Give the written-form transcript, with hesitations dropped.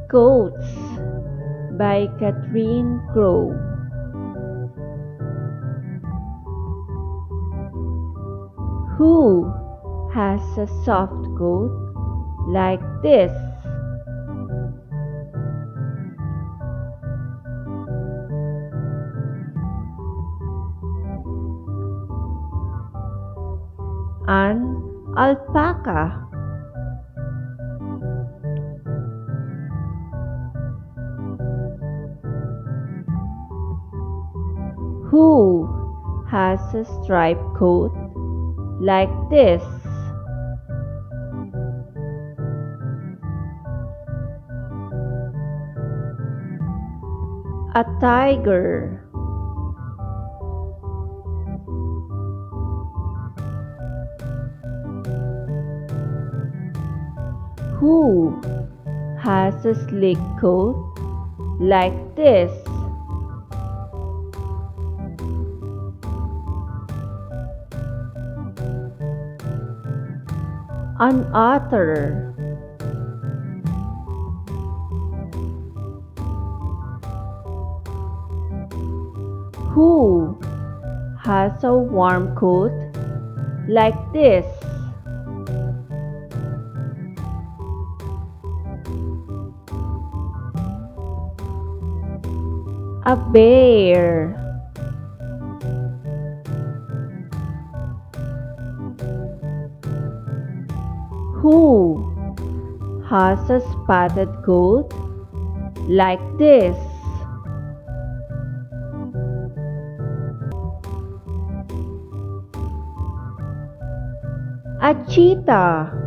Quotes by Katrine. Who has a soft coat like this? An alpaca. Who has a striped coat like this? A tiger. Who has a sleek coat like this? An otter. Who has a warm coat like this? A bear. Who has a spotted coat like this? A cheetah.